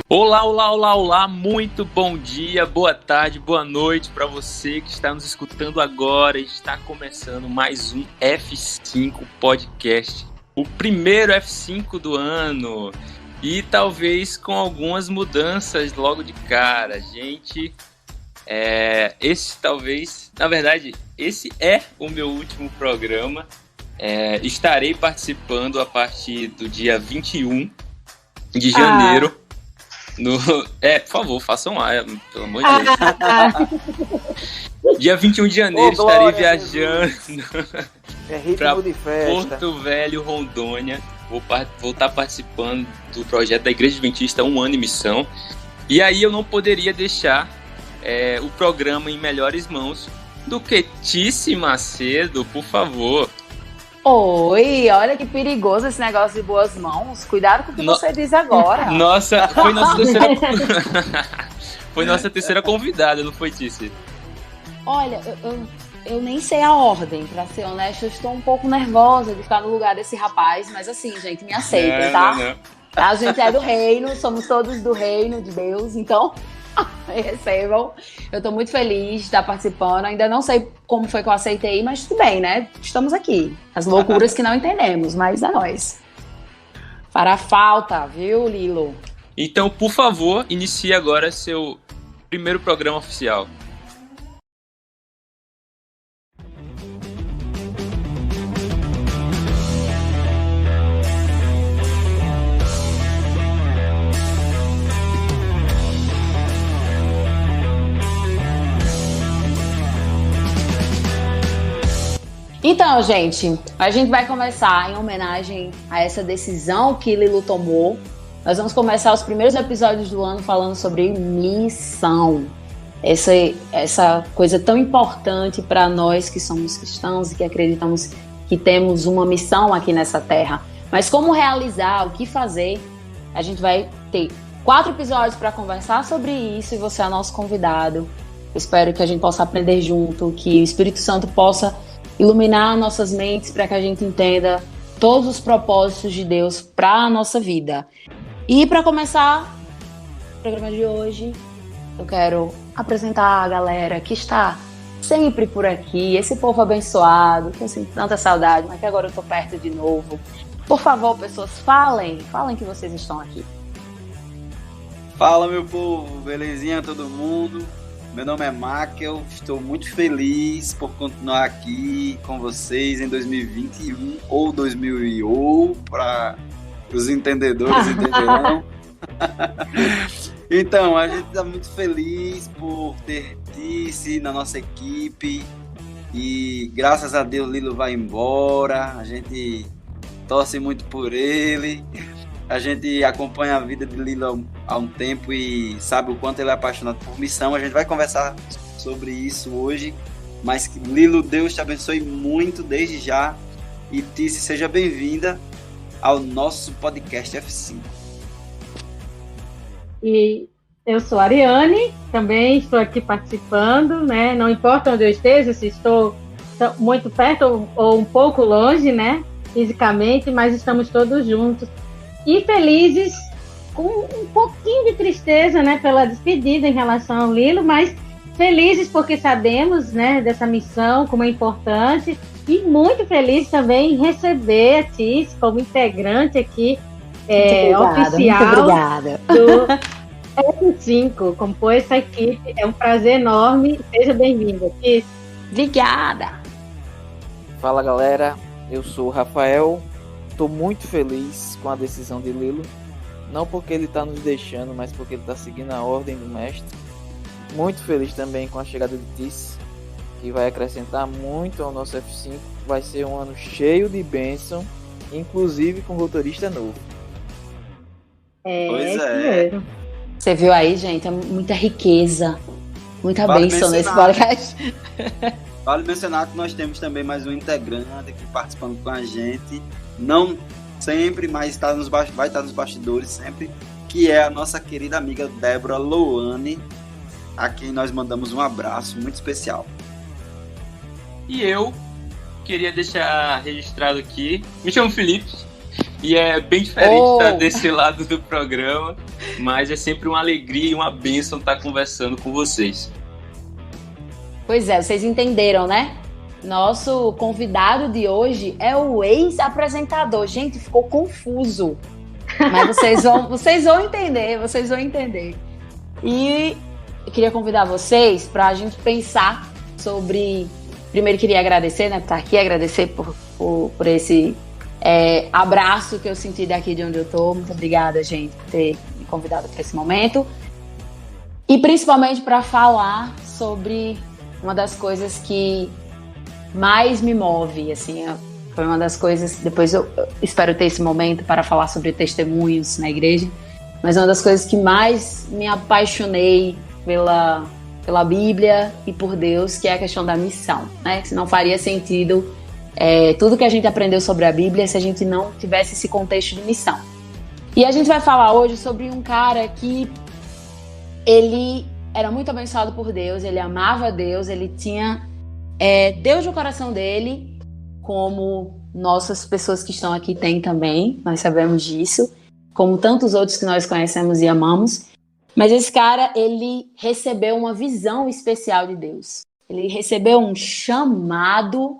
Olá, olá, olá, olá, muito bom dia, boa tarde, boa noite para você que está nos escutando agora. Está começando mais um F5 Podcast, o primeiro F5 do ano e talvez com algumas mudanças logo de cara. Gente, esse é o meu último programa. Estarei participando a partir do dia 21 de janeiro. Por favor, façam pelo amor de Deus. Dia 21 de janeiro estarei viajando para Porto Velho, Rondônia. Vou estar participando do projeto da Igreja Adventista Um Ano em Missão. E aí eu não poderia deixar o programa em melhores mãos do que Tice Macedo, por favor. Oi, olha que perigoso esse negócio de boas mãos. Cuidado com o que você diz agora. Nossa, foi nossa terceira convidada, não foi, Tice? Olha, eu nem sei a ordem, pra ser honesta. Eu estou um pouco nervosa de ficar no lugar desse rapaz, mas assim, gente, me aceitem, tá? Não. A gente é do reino, somos todos do reino de Deus, então recebam. Eu tô muito feliz de estar participando. Ainda não sei como foi que eu aceitei, mas tudo bem, né? Estamos aqui. As loucuras que não entendemos, mas é nóis. Fará falta, viu, Lilo? Então, por favor, inicie agora seu primeiro programa oficial. Então, gente, a gente vai começar em homenagem a essa decisão que Lilo tomou. Nós vamos começar os primeiros episódios do ano falando sobre missão. Essa coisa tão importante para nós que somos cristãos e que acreditamos que temos uma missão aqui nessa terra. Mas como realizar, o que fazer? A gente vai ter 4 episódios para conversar sobre isso e você é nosso convidado. Eu espero que a gente possa aprender junto, que o Espírito Santo possa iluminar nossas mentes para que a gente entenda todos os propósitos de Deus para a nossa vida. E para começar o programa de hoje, eu quero apresentar a galera que está sempre por aqui, esse povo abençoado, que eu sinto tanta saudade, mas que agora eu estou perto de novo. Por favor, pessoas, falem que vocês estão aqui. Fala, meu povo, belezinha todo mundo? Meu nome é Makel, estou muito feliz por continuar aqui com vocês em 2021 ou 2000 para os entendedores entenderão. Então, a gente está muito feliz por ter Tice na nossa equipe e graças a Deus Lilo vai embora, a gente torce muito por ele. A gente acompanha a vida de Lilo há um tempo e sabe o quanto ele é apaixonado por missão. A gente vai conversar sobre isso hoje. Mas Lilo, Deus te abençoe muito desde já. E Tice, seja bem-vinda ao nosso podcast F5. E eu sou a Ariane, também estou aqui participando, né? Não importa onde eu esteja, se estou muito perto ou um pouco longe, né? Fisicamente, mas estamos todos juntos. E felizes, com um pouquinho de tristeza, né, pela despedida em relação ao Lilo, mas felizes porque sabemos, né, dessa missão, como é importante, e muito feliz também em receber a Tice como integrante aqui oficial do F5, compor essa equipe. É um prazer enorme. Seja bem-vinda, Tice. Obrigada! Fala, galera. Eu sou o Rafael. Estou muito feliz com a decisão de Lilo, não porque ele está nos deixando, mas porque ele está seguindo a ordem do mestre. Muito feliz também com a chegada de Tice, que vai acrescentar muito ao nosso F5. Vai ser um ano cheio de bênção, inclusive com roteirista novo. Pois é. Você viu aí, gente? É muita riqueza, muita bênção nesse podcast. Vale mencionar que nós temos também mais um integrante aqui participando com a gente. Não sempre, mas vai estar nos bastidores sempre, que é a nossa querida amiga Débora Loane, a quem nós mandamos um abraço muito especial. E eu queria deixar registrado aqui, me chamo Felipe E é bem diferente estar desse lado do programa, mas é sempre uma alegria e uma bênção estar conversando com vocês. Pois é, vocês entenderam, né? Nosso convidado de hoje é o ex-apresentador. Gente, ficou confuso. Mas vocês vão entender. E eu queria convidar vocês para a gente pensar sobre... Primeiro queria agradecer, né, por estar aqui, agradecer por esse abraço que eu senti daqui de onde eu tô. Muito obrigada, gente, por ter me convidado para esse momento. E principalmente para falar sobre uma das coisas que mais me move, assim, foi uma das coisas, depois eu espero ter esse momento para falar sobre testemunhos na igreja, mas uma das coisas que mais me apaixonei pela Bíblia e por Deus, que é a questão da missão, né? Se não faria sentido tudo que a gente aprendeu sobre a Bíblia se a gente não tivesse esse contexto de missão. E a gente vai falar hoje sobre um cara que ele era muito abençoado por Deus, ele amava Deus, ele tinha Deus no coração dele, como nossas pessoas que estão aqui têm também, nós sabemos disso, como tantos outros que nós conhecemos e amamos. Mas esse cara, ele recebeu uma visão especial de Deus. Ele recebeu um chamado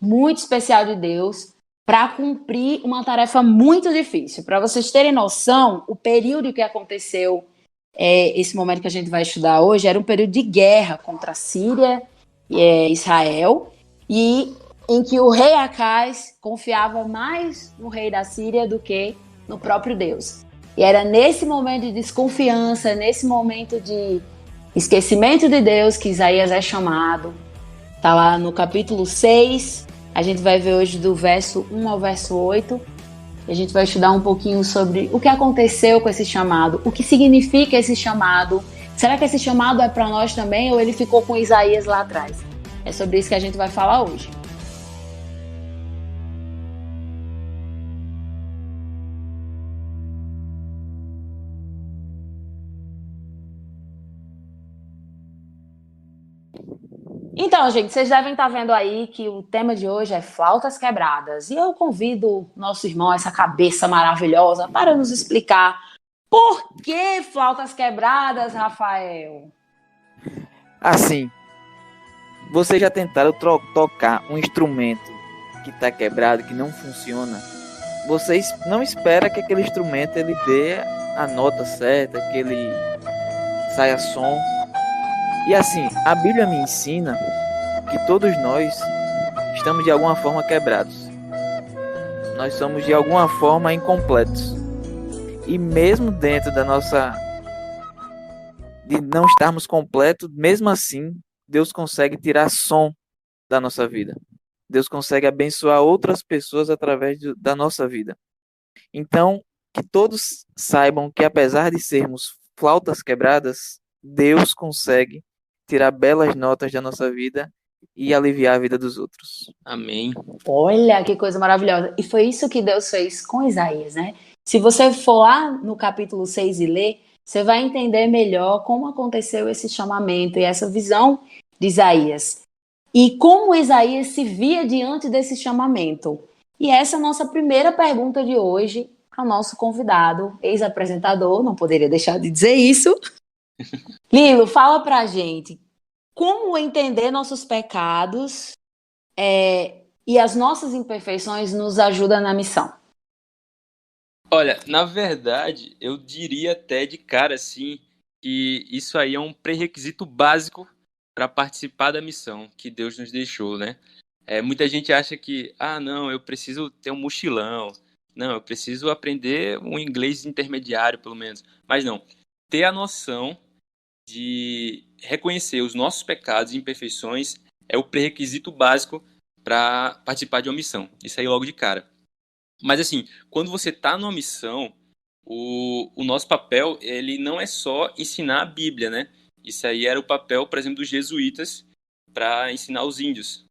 muito especial de Deus para cumprir uma tarefa muito difícil. Para vocês terem noção, o período que aconteceu, esse momento que a gente vai estudar hoje, era um período de guerra contra a Síria e Israel, e em que o rei Acaz confiava mais no rei da Síria do que no próprio Deus. E era nesse momento de desconfiança, nesse momento de esquecimento de Deus, que Isaías é chamado. Está lá no capítulo 6, a gente vai ver hoje do verso 1 ao verso 8. A gente vai estudar um pouquinho sobre o que aconteceu com esse chamado, o que significa esse chamado. Será que esse chamado é para nós também ou ele ficou com Isaías lá atrás? É sobre isso que a gente vai falar hoje. Então, gente, vocês devem estar vendo aí que o tema de hoje é flautas quebradas. E eu convido nosso irmão, essa cabeça maravilhosa, para nos explicar por que flautas quebradas, Rafael? Assim, vocês já tentaram tocar um instrumento que está quebrado, que não funciona? Vocês não esperam que aquele instrumento ele dê a nota certa, que ele saia som. E assim, a Bíblia me ensina que todos nós estamos de alguma forma quebrados. Nós somos de alguma forma incompletos. E mesmo dentro da nossa... de não estarmos completos, mesmo assim, Deus consegue tirar som da nossa vida. Deus consegue abençoar outras pessoas através da nossa vida. Então, que todos saibam que apesar de sermos flautas quebradas, Deus consegue tirar belas notas da nossa vida e aliviar a vida dos outros. Amém. Olha, que coisa maravilhosa. E foi isso que Deus fez com Isaías, né? Se você for lá no capítulo 6 e ler, você vai entender melhor como aconteceu esse chamamento e essa visão de Isaías. E como Isaías se via diante desse chamamento. E essa é a nossa primeira pergunta de hoje para o nosso convidado, ex-apresentador, não poderia deixar de dizer isso. Lilo, fala pra gente como entender nossos pecados e as nossas imperfeições nos ajuda na missão. Olha, na verdade, eu diria até de cara assim que isso aí é um pré-requisito básico para participar da missão que Deus nos deixou, né? Muita gente acha que, não, eu preciso ter um mochilão, não, eu preciso aprender um inglês intermediário, pelo menos. Mas não, ter a noção de reconhecer os nossos pecados e imperfeições é o pré-requisito básico para participar de uma missão. Isso aí logo de cara. Mas assim, quando você está numa missão, o nosso papel ele não é só ensinar a Bíblia, né? Isso aí era o papel, por exemplo, dos jesuítas para ensinar os índios.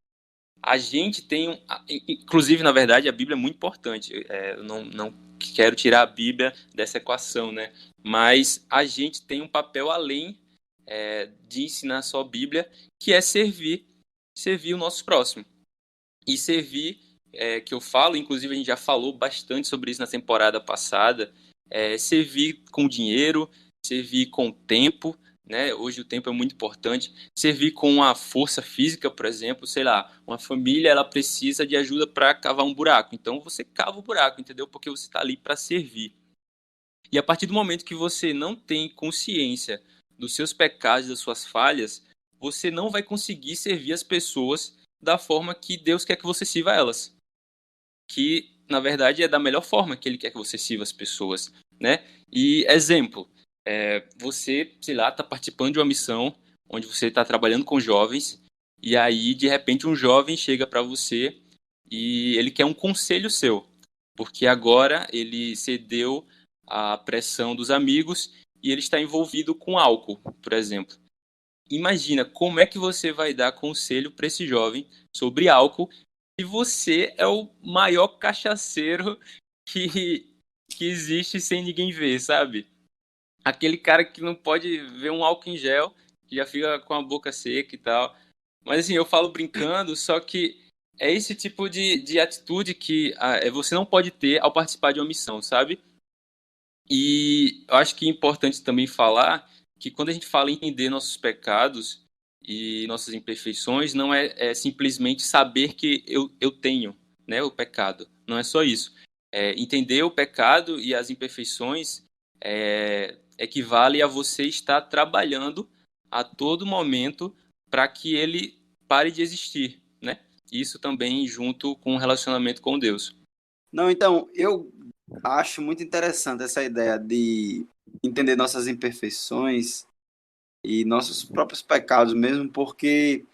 A gente tem, inclusive, na verdade, a Bíblia é muito importante. Eu não quero tirar a Bíblia dessa equação, né? Mas a gente tem um papel além de ensinar só a Bíblia, que é servir o nosso próximo. E servir que eu falo, inclusive a gente já falou bastante sobre isso na temporada passada, servir com dinheiro, servir com tempo, né? Hoje o tempo é muito importante. Servir com a força física, por exemplo, sei lá, uma família ela precisa de ajuda para cavar um buraco. Então você cava o buraco, entendeu? Porque você está ali para servir. E a partir do momento que você não tem consciência dos seus pecados, das suas falhas, você não vai conseguir servir as pessoas da forma que Deus quer que você sirva elas. Que, na verdade, é da melhor forma que Ele quer que você sirva as pessoas, né? E, exemplo, você, sei lá, está participando de uma missão onde você está trabalhando com jovens e aí, de repente, um jovem chega para você e ele quer um conselho seu, porque agora ele cedeu à pressão dos amigos e ele está envolvido com álcool, por exemplo. Imagina como é que você vai dar conselho para esse jovem sobre álcool se você é o maior cachaceiro que existe sem ninguém ver, sabe? Aquele cara que não pode ver um álcool em gel, que já fica com a boca seca e tal. Mas assim, eu falo brincando, só que é esse tipo de atitude que você não pode ter ao participar de uma missão, sabe? E eu acho que é importante também falar que quando a gente fala em entender nossos pecados e nossas imperfeições, não é simplesmente saber que eu tenho, né, o pecado. Não é só isso. Entender o pecado e as imperfeições equivale a você estar trabalhando a todo momento para que ele pare de existir, né? Isso também junto com o relacionamento com Deus. Não, então, eu acho muito interessante essa ideia de entender nossas imperfeições e nossos próprios pecados mesmo, porque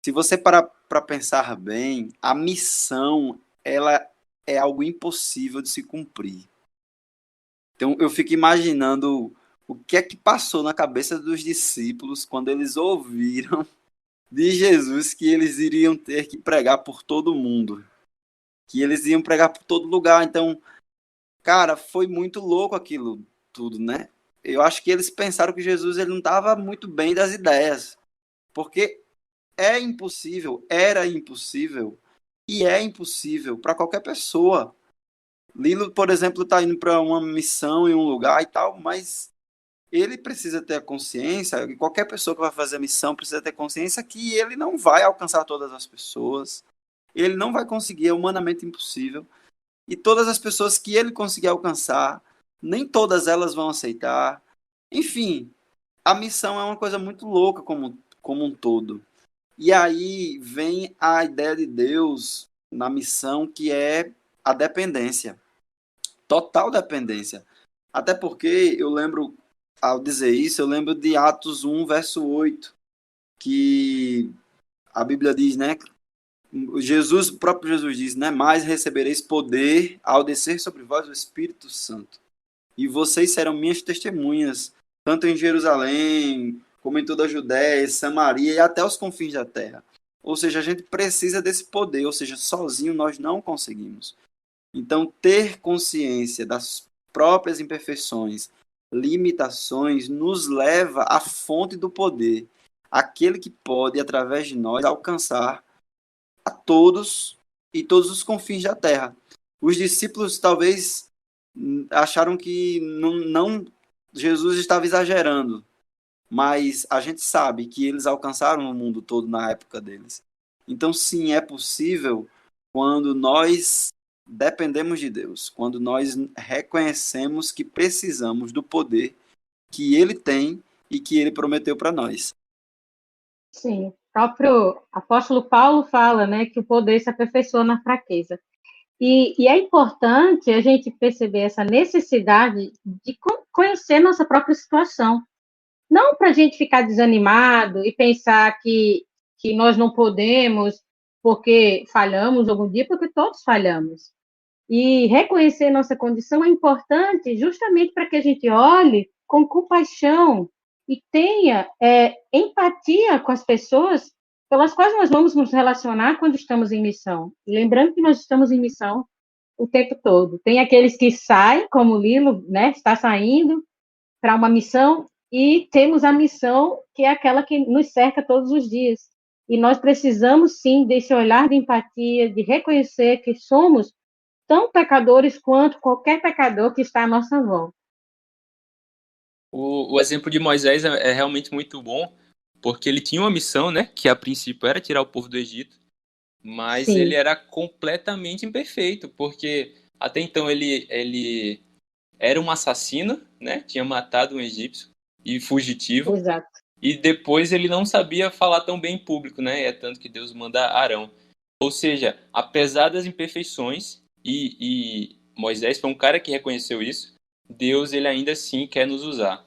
se você parar para pensar bem, a missão, ela é algo impossível de se cumprir. Então, eu fico imaginando o que é que passou na cabeça dos discípulos quando eles ouviram de Jesus que eles iriam ter que pregar por todo mundo, que eles iam pregar por todo lugar. Então, cara, foi muito louco aquilo tudo, né? Eu acho que eles pensaram que Jesus ele não estava muito bem das ideias, porque era impossível e é impossível para qualquer pessoa. Lilo, por exemplo, está indo para uma missão em um lugar e tal, mas ele precisa ter a consciência, e qualquer pessoa que vai fazer a missão precisa ter consciência que ele não vai alcançar todas as pessoas, ele não vai conseguir, é humanamente impossível. E todas as pessoas que ele conseguir alcançar, nem todas elas vão aceitar. Enfim, a missão é uma coisa muito louca como um todo. E aí vem a ideia de Deus na missão, que é a dependência. Total dependência. Até porque eu lembro, ao dizer isso, eu lembro de Atos 1, verso 8, que a Bíblia diz, né? O próprio Jesus diz, né? Mas recebereis poder ao descer sobre vós o Espírito Santo. E vocês serão minhas testemunhas, tanto em Jerusalém, como em toda a Judéia, Samaria e até os confins da terra. Ou seja, a gente precisa desse poder, ou seja, sozinho nós não conseguimos. Então, ter consciência das próprias imperfeições, limitações, nos leva à fonte do poder, aquele que pode, através de nós, alcançar a todos e todos os confins da terra. Os discípulos talvez acharam que não Jesus estava exagerando, mas a gente sabe que eles alcançaram o mundo todo na época deles. Então, sim, é possível quando nós dependemos de Deus, quando nós reconhecemos que precisamos do poder que Ele tem e que Ele prometeu para nós. Sim, o próprio apóstolo Paulo fala, né, que o poder se aperfeiçoa na fraqueza. E é importante a gente perceber essa necessidade de conhecer nossa própria situação. Não para a gente ficar desanimado e pensar que nós não podemos porque falhamos algum dia, porque todos falhamos. E reconhecer nossa condição é importante justamente para que a gente olhe com compaixão e tenha empatia com as pessoas pelas quais nós vamos nos relacionar quando estamos em missão. E lembrando que nós estamos em missão o tempo todo. Tem aqueles que saem, como o Lilo, né, está saindo para uma missão, e temos a missão que é aquela que nos cerca todos os dias. E nós precisamos, sim, desse olhar de empatia, de reconhecer que somos tão pecadores quanto qualquer pecador que está à nossa volta. O exemplo de Moisés é realmente muito bom, porque ele tinha uma missão, né, que a princípio era tirar o povo do Egito, mas Sim. ele era completamente imperfeito, porque até então ele era um assassino, né, tinha matado um egípcio e fugitivo, Exato. e depois ele não sabia falar tão bem em público, né, é tanto que Deus manda Arão. Ou seja, apesar das imperfeições, e Moisés foi um cara que reconheceu isso, Deus ele ainda assim quer nos usar.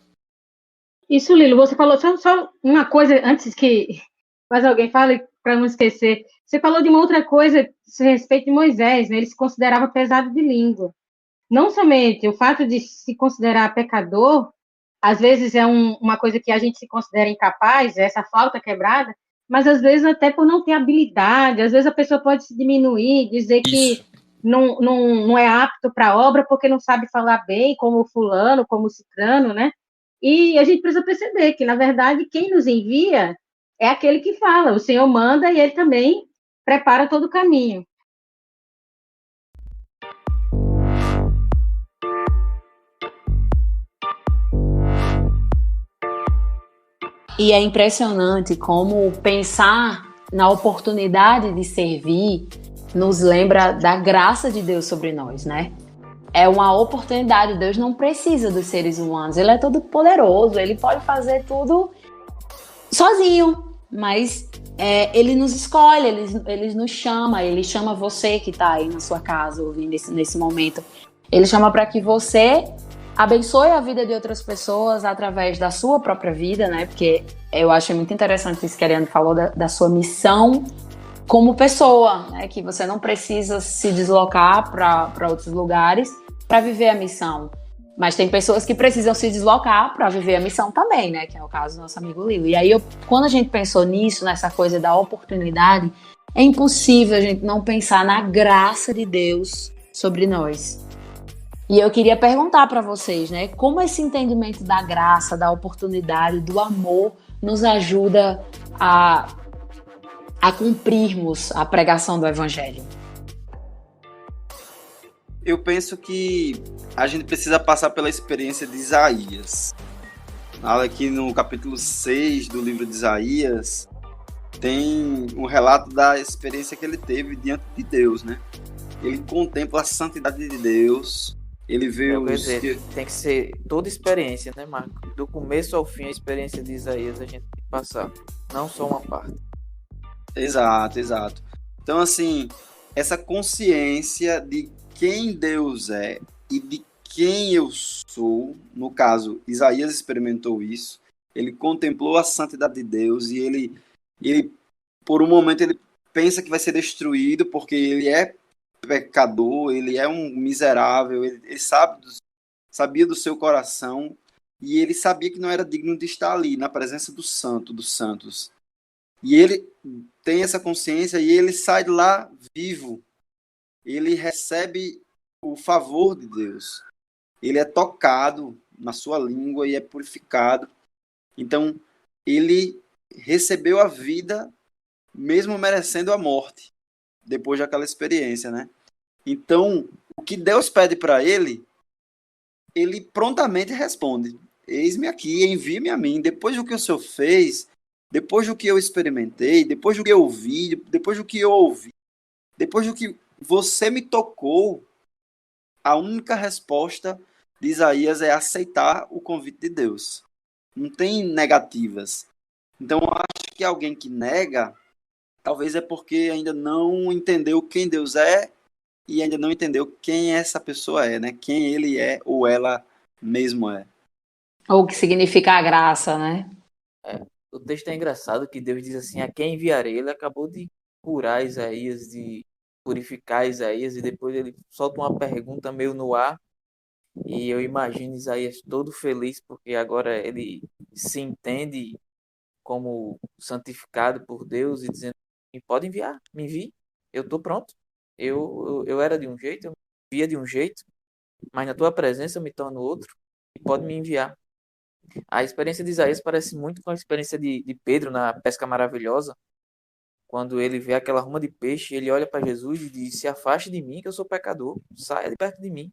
Isso, Lilo, você falou só uma coisa antes que mais alguém fale, para não esquecer. Você falou de uma outra coisa a respeito de Moisés, né? Ele se considerava pesado de língua. Não somente o fato de se considerar pecador, às vezes é uma coisa que a gente se considera incapaz, essa flauta quebrada, mas às vezes até por não ter habilidade, às vezes a pessoa pode se diminuir, dizer que Isso. não é apto para a obra porque não sabe falar bem, como o fulano, como o cicrano, né? E a gente precisa perceber que, na verdade, quem nos envia é aquele que fala. O Senhor manda e ele também prepara todo o caminho. E é impressionante como pensar na oportunidade de servir nos lembra da graça de Deus sobre nós, né? É uma oportunidade, Deus não precisa dos seres humanos, Ele é todo poderoso, Ele pode fazer tudo sozinho, mas Ele nos escolhe, ele nos chama, Ele chama você que está aí na sua casa ouvindo nesse momento, Ele chama para que você abençoe a vida de outras pessoas através da sua própria vida, né? Porque eu acho muito interessante isso que a Ariane falou da sua missão como pessoa, né? Que você não precisa se deslocar para outros lugares para viver a missão. Mas tem pessoas que precisam se deslocar para viver a missão também, né? Que é o caso do nosso amigo Lilo. E aí, quando a gente pensou nisso, nessa coisa da oportunidade, é impossível a gente não pensar na graça de Deus sobre nós. E eu queria perguntar para vocês, né? Como esse entendimento da graça, da oportunidade, do amor nos ajuda a cumprirmos a pregação do Evangelho? Eu penso que a gente precisa passar pela experiência de Isaías. Aqui no capítulo 6 do livro de Isaías, tem um relato da experiência que ele teve diante de Deus, né? Ele contempla a santidade de Deus, ele vê tem que ser toda experiência, né, Marco? Do começo ao fim, a experiência de Isaías a gente tem que passar, não só uma parte. Exato. Então, assim, essa consciência de quem Deus é e de quem eu sou, no caso, Isaías experimentou isso, ele contemplou a santidade de Deus e ele por um momento, ele pensa que vai ser destruído porque ele é pecador, ele é um miserável, ele sabia do seu coração e ele sabia que não era digno de estar ali, na presença do Santo, dos santos. E ele tem essa consciência e ele sai de lá vivo. Ele recebe o favor de Deus. Ele é tocado na sua língua e é purificado. Então, ele recebeu a vida mesmo merecendo a morte, depois daquela experiência, né? Então, o que Deus pede para ele, ele prontamente responde: eis-me aqui, envie-me a mim. Depois do que o Senhor fez, depois do que eu experimentei, depois do que eu vi, depois do que eu ouvi, depois do que você me tocou, a única resposta de Isaías é aceitar o convite de Deus. Não tem negativas. Então, eu acho que alguém que nega, talvez é porque ainda não entendeu quem Deus é e ainda não entendeu quem essa pessoa é, né? Quem ele é ou ela mesmo é. Ou o que significa a graça, né? O texto é engraçado que Deus diz assim: a quem enviarei? Ele acabou de curar Isaías, de purificar Isaías, e depois ele solta uma pergunta meio no ar. E eu imagino Isaías todo feliz, porque agora ele se entende como santificado por Deus e dizendo: pode enviar, me envie, eu estou pronto. Eu era de um jeito, eu me via de um jeito, mas na tua presença eu me torno outro e pode me enviar. A experiência de Isaías parece muito com a experiência de Pedro na pesca maravilhosa, quando ele vê aquela ruma de peixe, ele olha para Jesus e diz: se afaste de mim, que eu sou pecador, saia de perto de mim.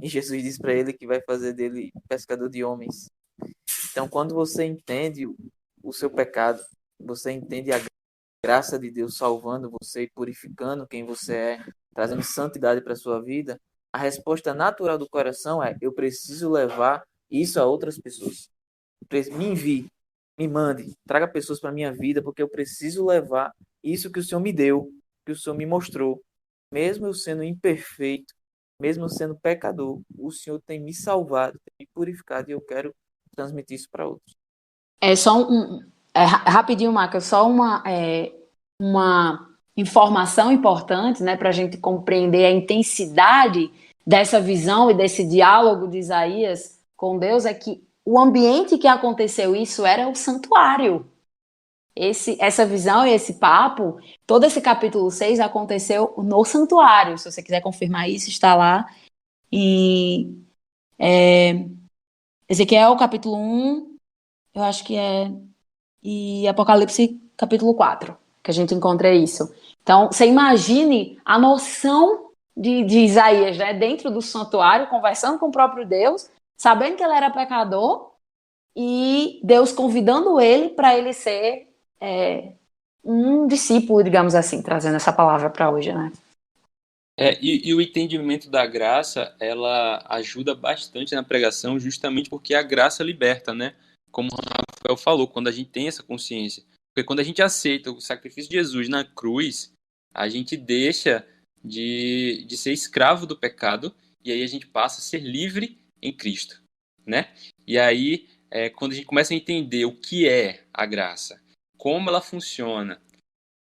E Jesus diz para ele que vai fazer dele pescador de homens. Então, quando você entende o seu pecado, você entende a graça de Deus salvando você e purificando quem você é, trazendo santidade para a sua vida, a resposta natural do coração é: eu preciso levar isso a outras pessoas. Me envie, me mande, traga pessoas para a minha vida, porque eu preciso levar isso que o Senhor me deu, que o Senhor me mostrou. Mesmo eu sendo imperfeito, mesmo eu sendo pecador, o Senhor tem me salvado, tem me purificado, e eu quero transmitir isso para outros. É só rapidinho, Marcos, só uma informação importante, né, para a gente compreender a intensidade dessa visão e desse diálogo de Isaías com Deus, é que o ambiente que aconteceu isso era o santuário. Essa visão e esse papo, todo esse capítulo 6 aconteceu no santuário. Se você quiser confirmar isso, está lá. E Ezequiel, capítulo 1, eu acho que é, e Apocalipse, capítulo 4, que a gente encontra isso. Então, você imagine a noção de Isaías, né, dentro do santuário, conversando com o próprio Deus, sabendo que ele era pecador, e Deus convidando ele para ele ser um discípulo, digamos assim, trazendo essa palavra para hoje, né? E o entendimento da graça, ela ajuda bastante na pregação, justamente porque a graça liberta, né? Como o Rafael falou, quando a gente tem essa consciência. Porque quando a gente aceita o sacrifício de Jesus na cruz, a gente deixa de ser escravo do pecado, e aí a gente passa a ser livre em Cristo, né? E aí, quando a gente começa a entender o que é a graça, como ela funciona,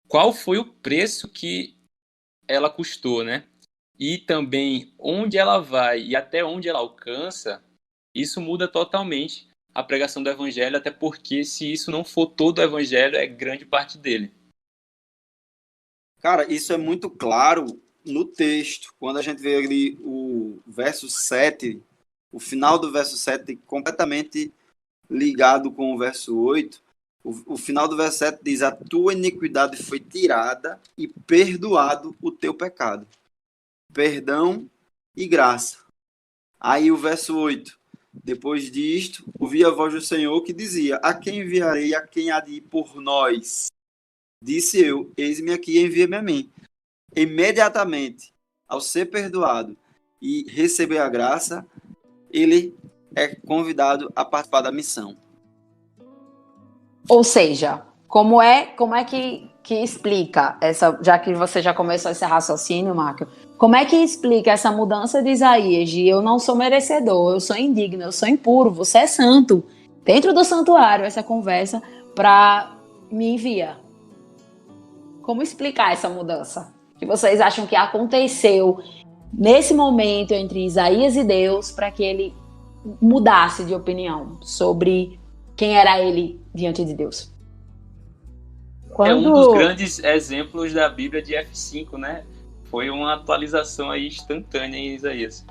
qual foi o preço que ela custou, né? E também onde ela vai e até onde ela alcança, isso muda totalmente a pregação do evangelho, até porque se isso não for todo o evangelho, é grande parte dele. Cara, isso é muito claro no texto. Quando a gente vê ali o verso 7, o final do verso 7 completamente ligado com o verso 8, o final do verso 7 diz: a tua iniquidade foi tirada e perdoado o teu pecado. Perdão e graça. Aí o verso 8: depois disto, ouvi a voz do Senhor que dizia: a quem enviarei, a quem há de ir por nós? Disse eu: eis-me aqui, envia-me a mim. Imediatamente, ao ser perdoado e receber a graça, ele é convidado a participar da missão. Ou seja, como é que explica essa, já que você já começou esse raciocínio, Marco, como é que explica essa mudança de Isaías de eu não sou merecedor, eu sou indigno, eu sou impuro, você é santo, dentro do santuário, essa conversa para me enviar? Como explicar essa mudança? Que vocês acham que aconteceu nesse momento entre Isaías e Deus para que ele mudasse de opinião sobre quem era ele diante de Deus? É um dos grandes exemplos da Bíblia de F5, né? Foi uma atualização aí instantânea em Isaías.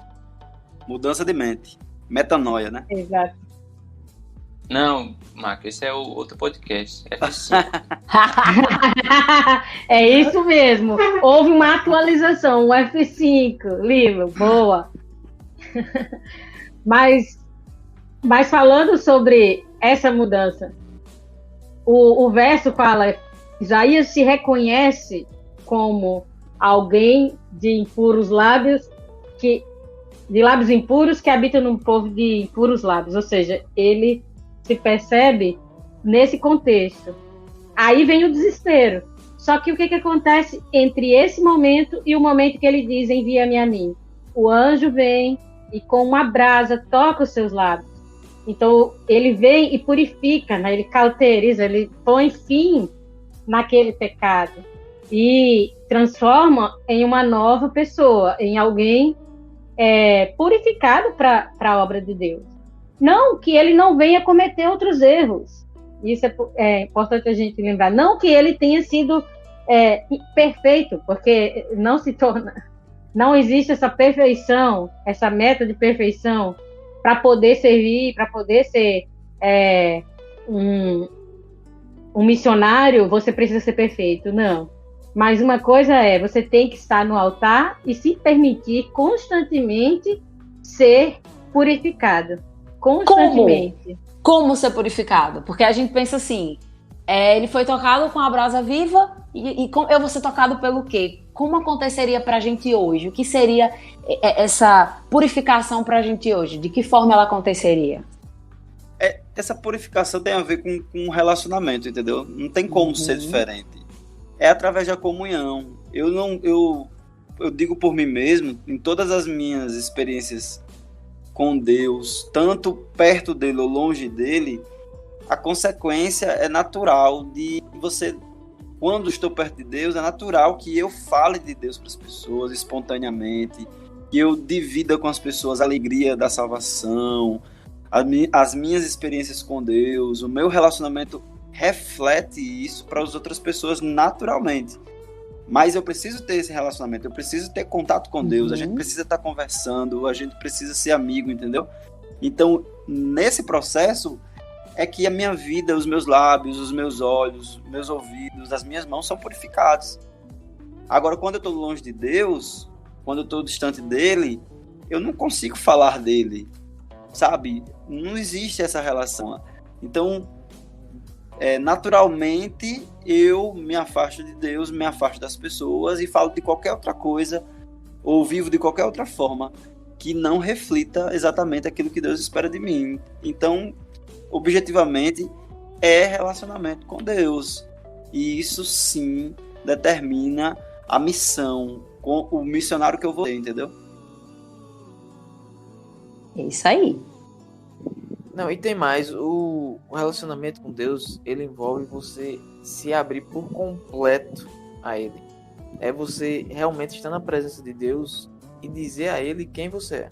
Mudança de mente. Metanoia, né? Exato. Não, Marco, esse é o outro podcast. F5. É isso mesmo. Houve uma atualização, o F5. Lilo, boa. Mas falando sobre essa mudança, o verso fala: Isaías se reconhece como alguém de impuros lábios, de lábios impuros que habita num povo de impuros lábios, ou seja, ele se percebe nesse contexto. Aí vem o desespero. Só que o que acontece entre esse momento e o momento que ele diz: envia-me a mim? O anjo vem e com uma brasa toca os seus lábios. Então ele vem e purifica, né? Ele cauteriza, ele põe fim naquele pecado e transforma em uma nova pessoa, em alguém purificado para a obra de Deus. Não que ele não venha cometer outros erros, isso é importante a gente lembrar. Não que ele tenha sido perfeito, porque não se torna, não existe essa perfeição, essa meta de perfeição para poder servir, para poder ser um missionário, você precisa ser perfeito. Não. Mas uma coisa é, você tem que estar no altar e se permitir constantemente ser purificado. Constantemente. Como ser purificado? Porque a gente pensa assim, ele foi tocado com a brasa viva e eu vou ser tocado pelo quê? Como aconteceria pra gente hoje? O que seria essa purificação pra gente hoje? De que forma ela aconteceria? Essa purificação tem a ver com relacionamento, entendeu? Não tem como ser diferente. É através da comunhão. Eu digo por mim mesmo, em todas as minhas experiências com Deus, tanto perto dele ou longe dele, a consequência é natural de você, quando estou perto de Deus, é natural que eu fale de Deus para as pessoas espontaneamente, que eu divida com as pessoas a alegria da salvação, as minhas experiências com Deus, o meu relacionamento reflete isso para as outras pessoas naturalmente. Mas eu preciso ter esse relacionamento, eu preciso ter contato com Deus, a gente precisa estar conversando, a gente precisa ser amigo, entendeu? Então, nesse processo, é que a minha vida, os meus lábios, os meus olhos, os meus ouvidos, as minhas mãos são purificados. Agora, quando eu estou longe de Deus, quando eu estou distante dele, eu não consigo falar dele, sabe? Não existe essa relação. Então, naturalmente, eu me afasto de Deus, me afasto das pessoas e falo de qualquer outra coisa, ou vivo de qualquer outra forma, que não reflita exatamente aquilo que Deus espera de mim. Então, objetivamente, é relacionamento com Deus. E isso, sim, determina a missão, com o missionário que eu vou ter, entendeu? É isso aí. Não, e tem mais, o relacionamento com Deus, ele envolve você se abrir por completo a Ele. É você realmente estar na presença de Deus e dizer a Ele quem você é.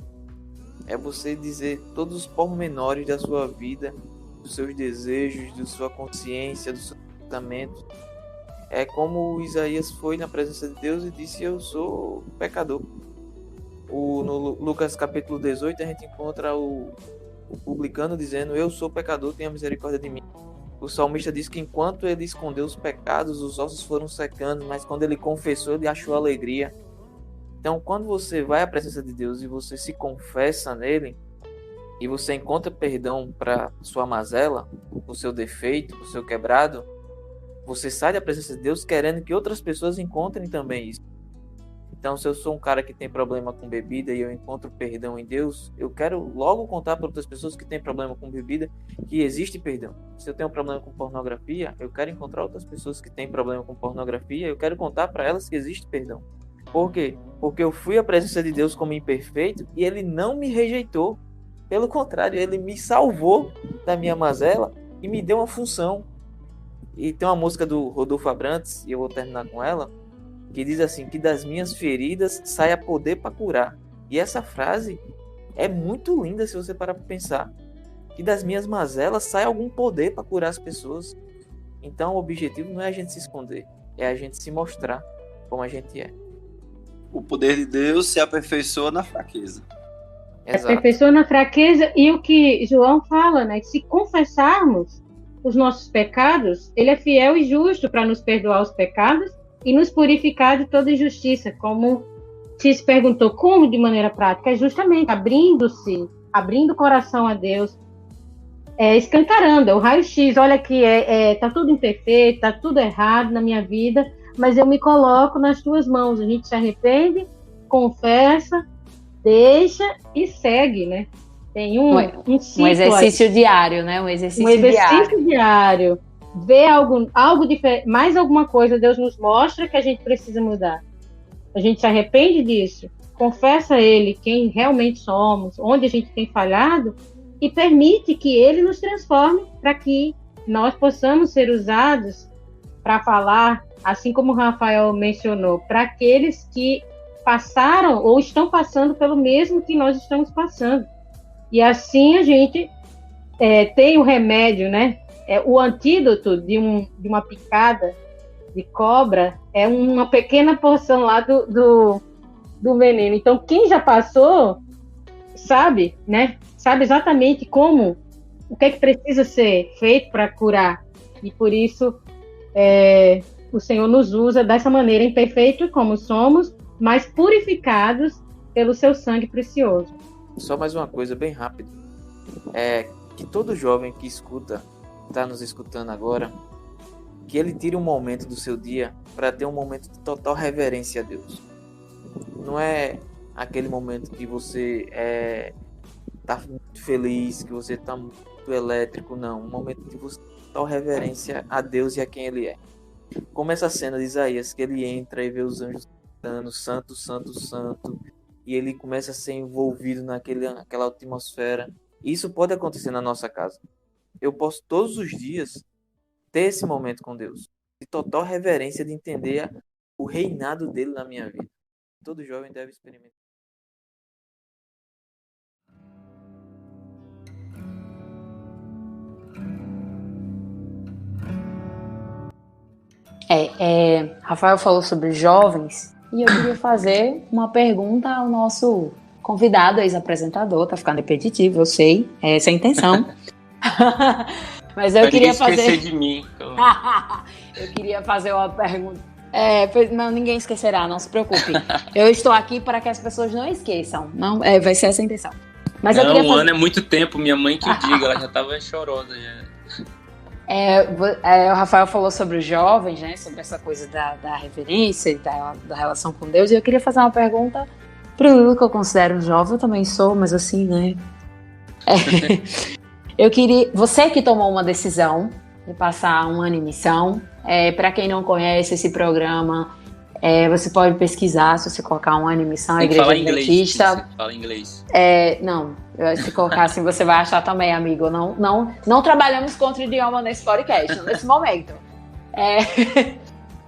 É você dizer todos os pormenores da sua vida, dos seus desejos, da sua consciência, do seu comportamento. É como Isaías foi na presença de Deus e disse: eu sou pecador. No Lucas capítulo 18 a gente encontra o publicano dizendo: eu sou pecador, tenha misericórdia de mim. O salmista diz que enquanto ele escondeu os pecados, os ossos foram secando, mas quando ele confessou, ele achou alegria. Então, quando você vai à presença de Deus e você se confessa nele, e você encontra perdão para sua mazela, o seu defeito, o seu quebrado, você sai da presença de Deus querendo que outras pessoas encontrem também isso. Então, se eu sou um cara que tem problema com bebida e eu encontro perdão em Deus, eu quero logo contar para outras pessoas que têm problema com bebida que existe perdão. Se eu tenho problema com pornografia, eu quero encontrar outras pessoas que têm problema com pornografia, eu quero contar para elas que existe perdão. Por quê? Porque eu fui à presença de Deus como imperfeito e Ele não me rejeitou. Pelo contrário, Ele me salvou da minha mazela e me deu uma função. E tem uma música do Rodolfo Abrantes, e eu vou terminar com ela, que diz assim: que das minhas feridas saia poder para curar. E essa frase é muito linda se você parar para pensar. Que das minhas mazelas saia algum poder para curar as pessoas. Então o objetivo não é a gente se esconder, é a gente se mostrar como a gente é. O poder de Deus se aperfeiçoa na fraqueza. Exato. Aperfeiçoa na fraqueza, e o que João fala, né? Que se confessarmos os nossos pecados, Ele é fiel e justo para nos perdoar os pecados e nos purificar de toda injustiça. Como se perguntou, como de maneira prática? É justamente abrindo o coração a Deus, escancarando, é o raio-x. Olha aqui, tá tudo imperfeito, tá tudo errado na minha vida, mas eu me coloco nas tuas mãos. A gente se arrepende, confessa, deixa e segue, né? Tem um exercício diário, né? Um exercício diário. Ver algo diferente, mais alguma coisa, Deus nos mostra que a gente precisa mudar. A gente se arrepende disso, confessa a Ele quem realmente somos, onde a gente tem falhado, e permite que Ele nos transforme para que nós possamos ser usados para falar, assim como o Rafael mencionou, para aqueles que passaram ou estão passando pelo mesmo que nós estamos passando. E assim a gente tem o remédio, né? O antídoto de uma picada de cobra é uma pequena porção lá do veneno. Então, quem já passou sabe, né? Sabe exatamente o que é que precisa ser feito para curar. E por isso o Senhor nos usa dessa maneira, imperfeito como somos, mas purificados pelo seu sangue precioso. Só mais uma coisa bem rápido. Que todo jovem que está nos escutando agora, que ele tire um momento do seu dia para ter um momento de total reverência a Deus. Não é aquele momento que você tá muito feliz, que você tá muito elétrico, não. Um momento de você ter total reverência a Deus e a quem Ele é. Como essa cena de Isaías, que ele entra e vê os anjos cantando santo, santo, santo, e ele começa a ser envolvido naquela atmosfera. Isso pode acontecer na nossa casa. Eu posso todos os dias ter esse momento com Deus, de total reverência, de entender o reinado dele na minha vida. Todo jovem deve experimentar. Rafael falou sobre jovens e eu queria fazer uma pergunta ao nosso convidado, ex-apresentador. Tá ficando repetitivo, eu sei, essa é a intenção. Mas eu queria fazer de mim. Então... eu queria fazer uma pergunta. Não, ninguém esquecerá, não se preocupe. Eu estou aqui para que as pessoas não esqueçam. Não, vai ser essa a intenção. Mas eu queria fazer... ano é muito tempo, minha mãe que o diga, ela já estava chorosa. Já. O Rafael falou sobre os jovens, né? Sobre essa coisa da reverência e da relação com Deus. E eu queria fazer uma pergunta para o Lilo, que eu considero um jovem. Eu também sou, mas assim, né? Eu queria... Você que tomou uma decisão de passar um ano em missão. Para quem não conhece esse programa, você pode pesquisar, se você colocar um ano em missão, a Igreja Adventista. Fala inglês. Não, se colocar assim, você vai achar também, amigo. Não trabalhamos contra o idioma nesse podcast, nesse momento.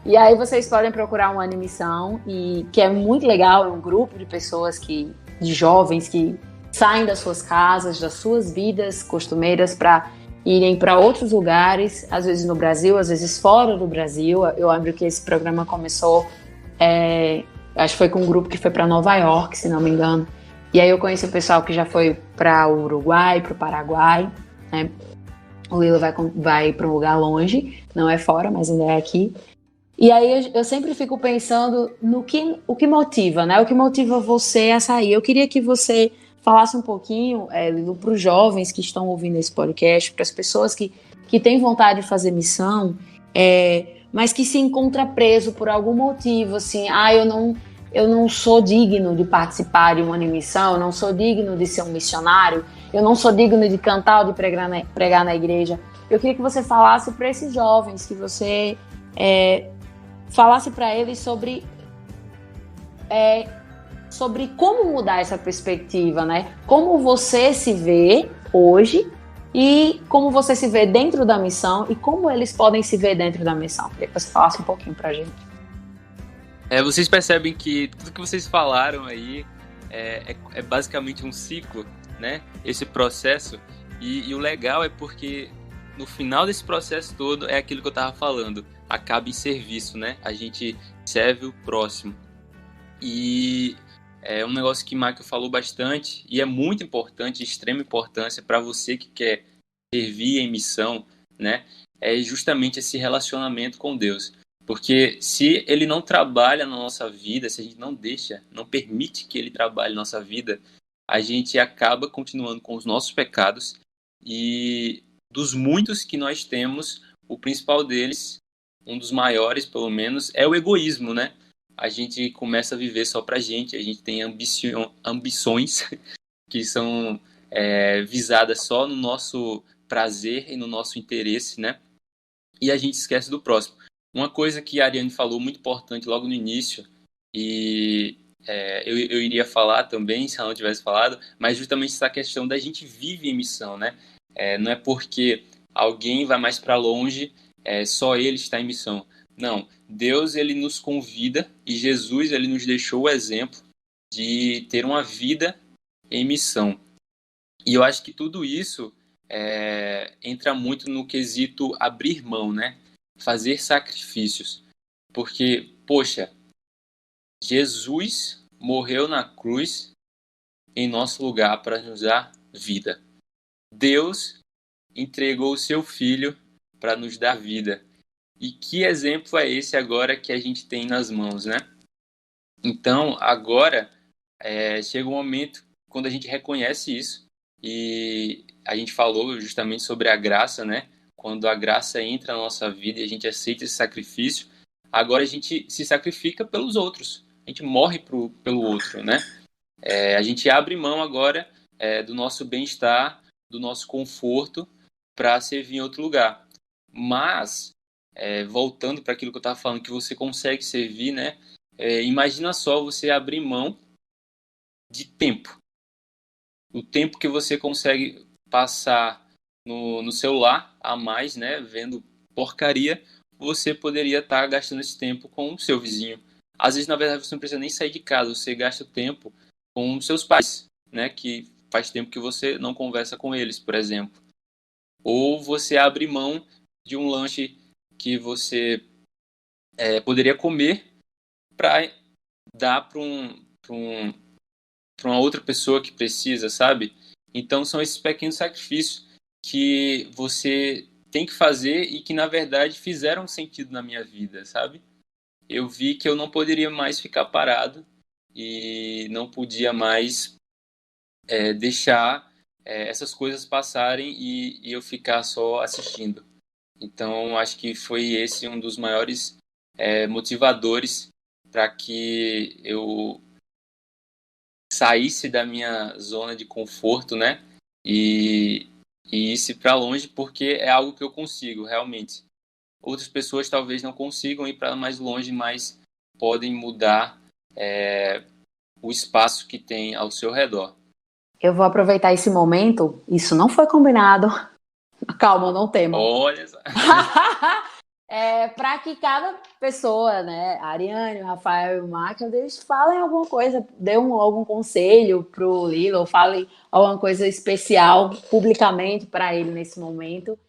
E aí vocês podem procurar um ano em missão, que é muito legal, é um grupo de pessoas, de jovens que saem das suas casas, das suas vidas costumeiras para irem para outros lugares, às vezes no Brasil, às vezes fora do Brasil. Eu lembro que esse programa começou, acho que foi com um grupo que foi para Nova York, se não me engano. E aí eu conheci o pessoal que já foi para o Uruguai, para o Paraguai, né? O Lilo vai para um lugar longe, não é fora, mas ainda é aqui. E aí eu sempre fico pensando o que motiva, né? O que motiva você a sair. Eu queria que você falasse um pouquinho, Lilo, para os jovens que estão ouvindo esse podcast, para as pessoas que têm vontade de fazer missão, mas que se encontra preso por algum motivo, assim, eu não sou digno de participar de uma missão, eu não sou digno de ser um missionário, eu não sou digno de cantar ou de pregar na igreja. Eu queria que você falasse para esses jovens, que você falasse para eles sobre como mudar essa perspectiva, né? Como você se vê hoje e como você se vê dentro da missão e como eles podem se ver dentro da missão. Queria que você falasse um pouquinho pra gente. Vocês percebem que tudo que vocês falaram aí é basicamente um ciclo, né? Esse processo. E o legal é porque no final desse processo todo é aquilo que eu tava falando. Acaba em serviço, né? A gente serve o próximo. E é um negócio que o Michael falou bastante e é muito importante, de extrema importância para você que quer servir em missão, né? É justamente esse relacionamento com Deus. Porque se Ele não trabalha na nossa vida, se a gente não permite que Ele trabalhe na nossa vida, a gente acaba continuando com os nossos pecados e dos muitos que nós temos, o principal deles, um dos maiores pelo menos, é o egoísmo, né? A gente começa a viver só pra gente, a gente tem ambições que são visadas só no nosso prazer e no nosso interesse, né? E a gente esquece do próximo. Uma coisa que a Ariane falou muito importante logo no início, e eu iria falar também, se ela não tivesse falado, mas justamente essa questão da gente vive em missão, né? Não é porque alguém vai mais para longe, só ele está em missão. Não, Deus ele nos convida e Jesus ele nos deixou o exemplo de ter uma vida em missão. E eu acho que tudo isso entra muito no quesito abrir mão, né? Fazer sacrifícios. Porque, poxa, Jesus morreu na cruz em nosso lugar para nos dar vida. Deus entregou o seu Filho para nos dar vida. E que exemplo é esse agora que a gente tem nas mãos, né? Então, agora, chega um momento quando a gente reconhece isso, e a gente falou justamente sobre a graça, né? Quando a graça entra na nossa vida e a gente aceita esse sacrifício, agora a gente se sacrifica pelos outros, a gente morre pelo outro, né? A gente abre mão agora do nosso bem-estar, do nosso conforto, para servir em outro lugar. Mas, voltando para aquilo que eu estava falando, que você consegue servir, né? Imagina só você abrir mão de tempo. O tempo que você consegue passar no celular a mais, né? Vendo porcaria, você poderia estar gastando esse tempo com o seu vizinho. Às vezes, na verdade, você não precisa nem sair de casa, você gasta tempo com seus pais, né? Que faz tempo que você não conversa com eles, por exemplo. Ou você abre mão de um lanche que você poderia comer para dar para uma outra pessoa que precisa, sabe? Então, são esses pequenos sacrifícios que você tem que fazer e que, na verdade, fizeram sentido na minha vida, sabe? Eu vi que eu não poderia mais ficar parado e não podia mais deixar essas coisas passarem e eu ficar só assistindo. Então, acho que foi esse um dos maiores motivadores para que eu saísse da minha zona de conforto, né? E ir para longe, porque é algo que eu consigo, realmente. Outras pessoas talvez não consigam ir para mais longe, mas podem mudar o espaço que tem ao seu redor. Eu vou aproveitar esse momento. Isso não foi combinado. Calma, não tema. Olha só. Para que cada pessoa, né, a Ariane, o Rafael e o Mark, eles falem alguma coisa, dêem algum conselho pro Lilo, ou falem alguma coisa especial publicamente para ele nesse momento.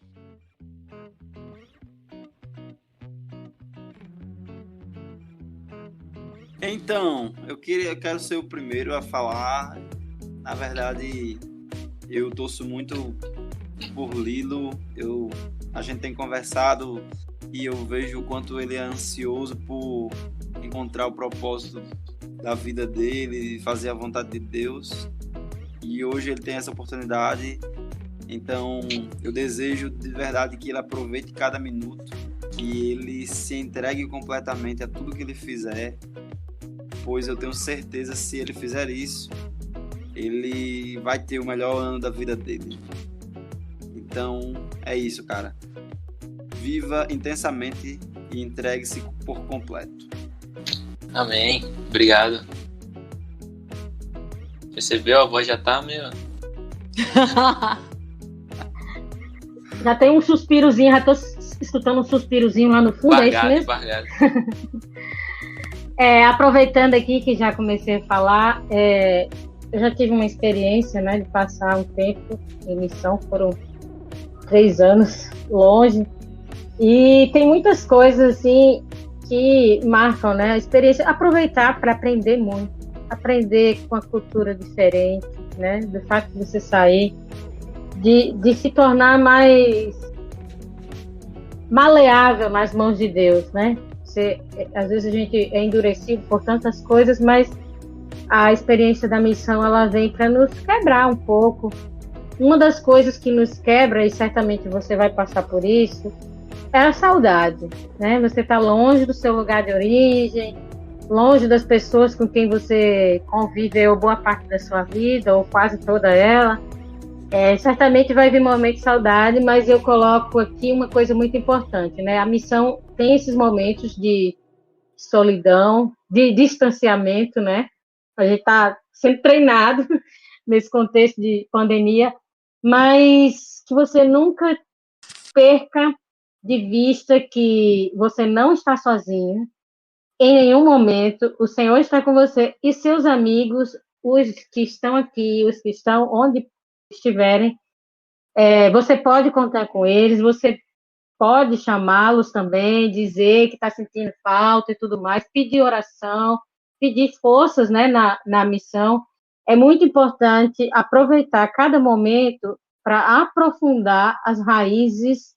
Então, eu quero ser o primeiro a falar. Na verdade, eu torço muito por Lilo. A gente tem conversado e eu vejo o quanto ele é ansioso por encontrar o propósito da vida dele, e fazer a vontade de Deus. E hoje ele tem essa oportunidade. Então, eu desejo de verdade que ele aproveite cada minuto e ele se entregue completamente a tudo que ele fizer, pois eu tenho certeza, se ele fizer isso, ele vai ter o melhor ano da vida dele. Então, é isso, cara. Viva intensamente e entregue-se por completo. Amém. Obrigado. Percebeu? A voz já tá meio... Já tem um suspirozinho, já tô escutando um suspirozinho lá no fundo, bargado, é isso mesmo? Bargado. Aproveitando aqui que já comecei a falar, eu já tive uma experiência, né, de passar um tempo em missão, foram 3 anos longe, e tem muitas coisas assim que marcam, né, a experiência, aproveitar para aprender muito, aprender com a cultura diferente, né, do fato de você sair, de se tornar mais maleável nas mãos de Deus, né? Às vezes a gente é endurecido por tantas coisas, mas a experiência da missão, ela vem para nos quebrar um pouco. Uma das coisas que nos quebra, e certamente você vai passar por isso, é a saudade, né? Você está longe do seu lugar de origem, longe das pessoas com quem você conviveu boa parte da sua vida, ou quase toda ela. Certamente vai vir momento de saudade, mas eu coloco aqui uma coisa muito importante, né? A missão tem esses momentos de solidão, de distanciamento, né? A gente está sempre treinado nesse contexto de pandemia, mas que você nunca perca de vista que você não está sozinho. Em nenhum momento o Senhor está com você e seus amigos, os que estão aqui, os que estão onde estiverem, você pode contar com eles, você pode chamá-los também, dizer que está sentindo falta e tudo mais, pedir oração, pedir forças, né, na missão. É muito importante aproveitar cada momento para aprofundar as raízes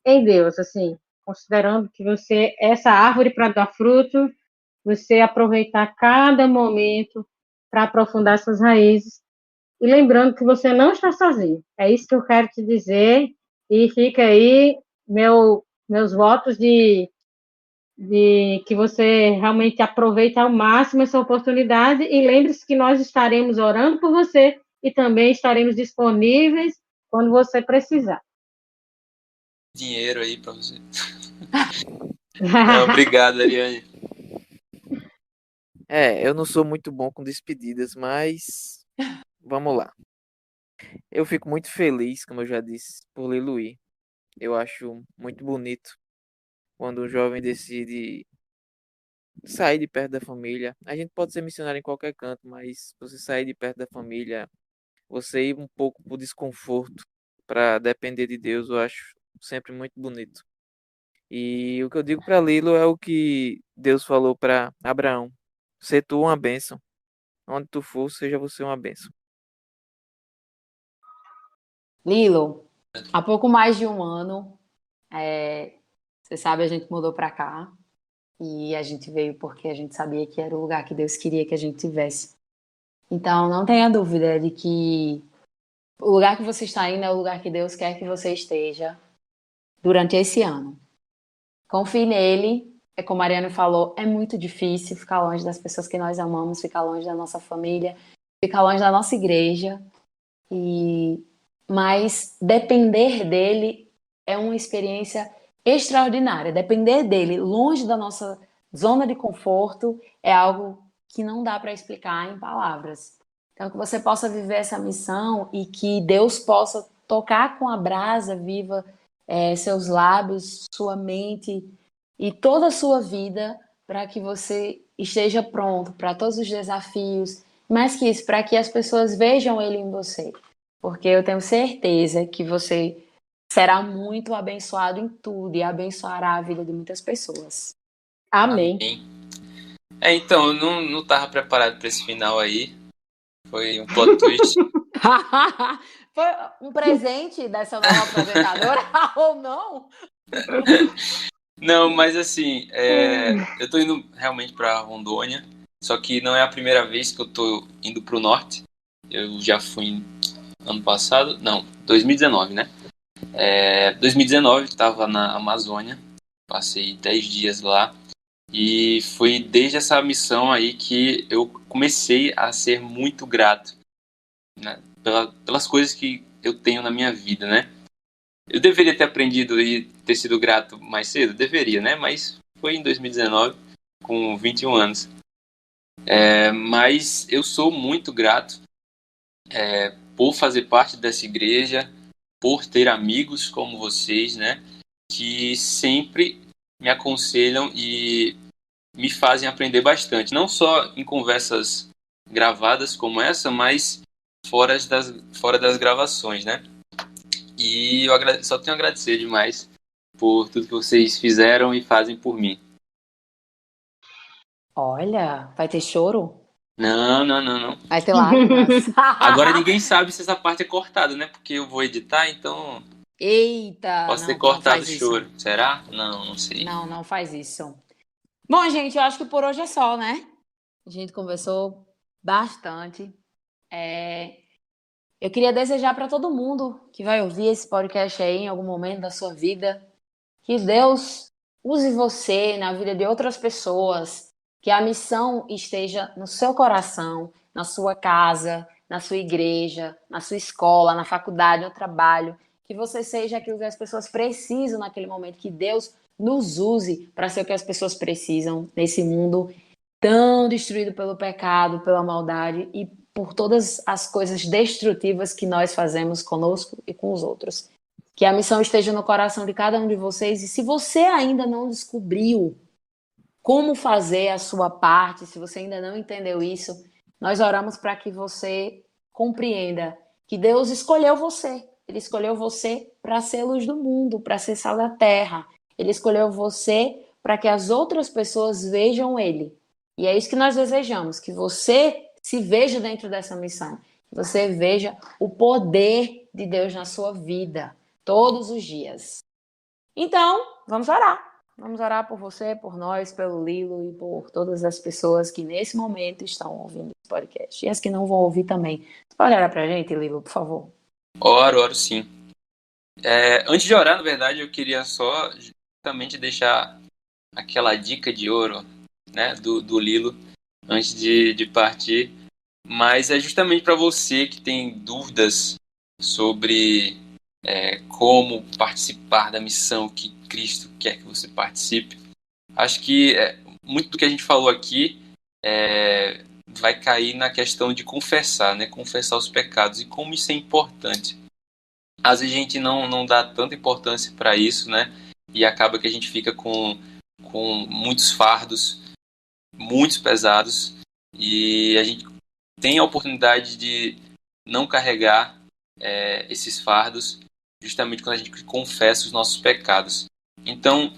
em Deus, assim, considerando que você, essa árvore para dar fruto, você aproveitar cada momento para aprofundar suas raízes. E lembrando que você não está sozinho. É isso que eu quero te dizer. E fica aí meus votos de que você realmente aproveite ao máximo essa oportunidade. E lembre-se que nós estaremos orando por você e também estaremos disponíveis quando você precisar. Dinheiro aí para você. Obrigado, Ariane. Eu não sou muito bom com despedidas, mas vamos lá. Eu fico muito feliz, como eu já disse, por Lilo ir. Eu acho muito bonito quando um jovem decide sair de perto da família. A gente pode ser missionário em qualquer canto, mas você sair de perto da família, você ir um pouco pro desconforto para depender de Deus, eu acho sempre muito bonito. E o que eu digo para Lilo é o que Deus falou para Abraão: "Sê tu uma bênção. Onde tu for, seja você uma bênção." Lilo, há pouco mais de um ano, você sabe, a gente mudou para cá e a gente veio porque a gente sabia que era o lugar que Deus queria que a gente tivesse. Então, não tenha dúvida de que o lugar que você está indo é o lugar que Deus quer que você esteja durante esse ano. Confie nele. É como a Mariana falou, é muito difícil ficar longe das pessoas que nós amamos, ficar longe da nossa família, ficar longe da nossa igreja. Mas depender dele é uma experiência extraordinária. Depender dele, longe da nossa zona de conforto, é algo que não dá para explicar em palavras. Então, que você possa viver essa missão e que Deus possa tocar com a brasa viva seus lábios, sua mente e toda a sua vida, para que você esteja pronto para todos os desafios. Mais que isso, para que as pessoas vejam ele em você. Porque eu tenho certeza que você será muito abençoado em tudo e abençoará a vida de muitas pessoas. Amém. Então, eu não estava preparado para esse final aí. Foi um plot twist. Foi um presente dessa nova apresentadora ou não? Não, mas assim, eu tô indo realmente para Rondônia, só que não é a primeira vez que eu tô indo pro norte. Eu já fui ano passado, não, 2019, né? 2019 estava na Amazônia, passei 10 dias lá e foi desde essa missão aí que eu comecei a ser muito grato, né, pelas coisas que eu tenho na minha vida, né? Eu deveria ter aprendido e ter sido grato mais cedo? Deveria, né? Mas foi em 2019, com 21 anos. Mas eu sou muito grato por fazer parte dessa igreja, por ter amigos como vocês, né? Que sempre me aconselham e me fazem aprender bastante. Não só em conversas gravadas como essa, mas fora das gravações, né? E eu só tenho a agradecer demais por tudo que vocês fizeram e fazem por mim. Olha, vai ter choro? Não. Vai ter lágrimas. Agora ninguém sabe se essa parte é cortada, né? Porque eu vou editar, então... Eita! Posso ter não cortado o faz choro. isso. Será? Não sei. Não faz isso. Bom, gente, eu acho que por hoje é só, né? A gente conversou bastante. Eu queria desejar para todo mundo que vai ouvir esse podcast aí em algum momento da sua vida, que Deus use você na vida de outras pessoas, que a missão esteja no seu coração, na sua casa, na sua igreja, na sua escola, na faculdade, no trabalho, que você seja aquilo que as pessoas precisam naquele momento, que Deus nos use para ser o que as pessoas precisam nesse mundo tão destruído pelo pecado, pela maldade e por todas as coisas destrutivas que nós fazemos conosco e com os outros. Que a missão esteja no coração de cada um de vocês. E se você ainda não descobriu como fazer a sua parte, se você ainda não entendeu isso, nós oramos para que você compreenda que Deus escolheu você. Ele escolheu você para ser luz do mundo, para ser sal da terra. Ele escolheu você para que as outras pessoas vejam Ele. E é isso que nós desejamos, que você se veja dentro dessa missão. Que você veja o poder de Deus na sua vida, todos os dias. Então, vamos orar. Vamos orar por você, por nós, pelo Lilo e por todas as pessoas que nesse momento estão ouvindo esse podcast. E as que não vão ouvir também. Você pode orar pra gente, Lilo, por favor? Oro sim. Antes de orar, na verdade, eu queria só justamente deixar aquela dica de ouro, né, do Lilo, antes de partir. Mas é justamente para você que tem dúvidas sobre como participar da missão que Cristo quer que você participe. Acho que muito do que a gente falou aqui vai cair na questão de confessar, né? Confessar os pecados e como isso é importante. Às vezes a gente não dá tanta importância para isso, né? E acaba que a gente fica com muitos fardos, muito pesados, e a gente tem a oportunidade de não carregar esses fardos justamente quando a gente confessa os nossos pecados. Então,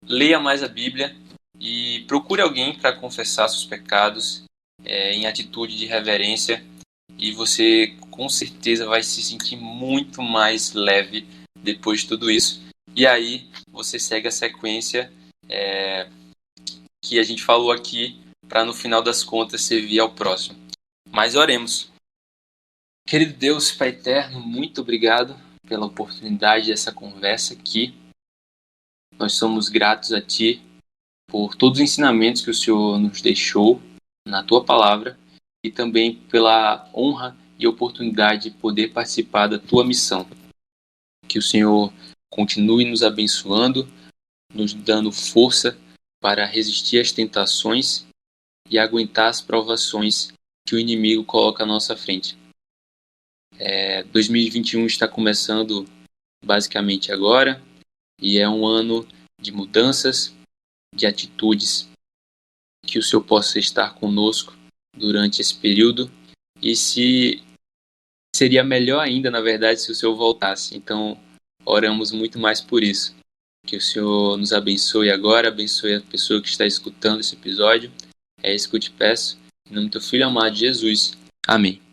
leia mais a Bíblia e procure alguém para confessar seus pecados em atitude de reverência, e você com certeza vai se sentir muito mais leve depois de tudo isso. E aí você segue a sequência que a gente falou aqui para no final das contas servir ao próximo. Mas oremos. Querido Deus, Pai eterno, muito obrigado pela oportunidade dessa conversa aqui. Nós somos gratos a Ti por todos os ensinamentos que o Senhor nos deixou na Tua palavra e também pela honra e oportunidade de poder participar da Tua missão. Que o Senhor continue nos abençoando, nos dando força para resistir às tentações e aguentar as provações que o inimigo coloca à nossa frente. 2021 está começando basicamente agora e é um ano de mudanças, de atitudes, que o Senhor possa estar conosco durante esse período e se seria melhor ainda, na verdade, se o Senhor voltasse. Então, oramos muito mais por isso. Que o Senhor nos abençoe agora, abençoe a pessoa que está escutando esse episódio. É isso que eu te peço. Em nome do Teu Filho amado Jesus. Amém.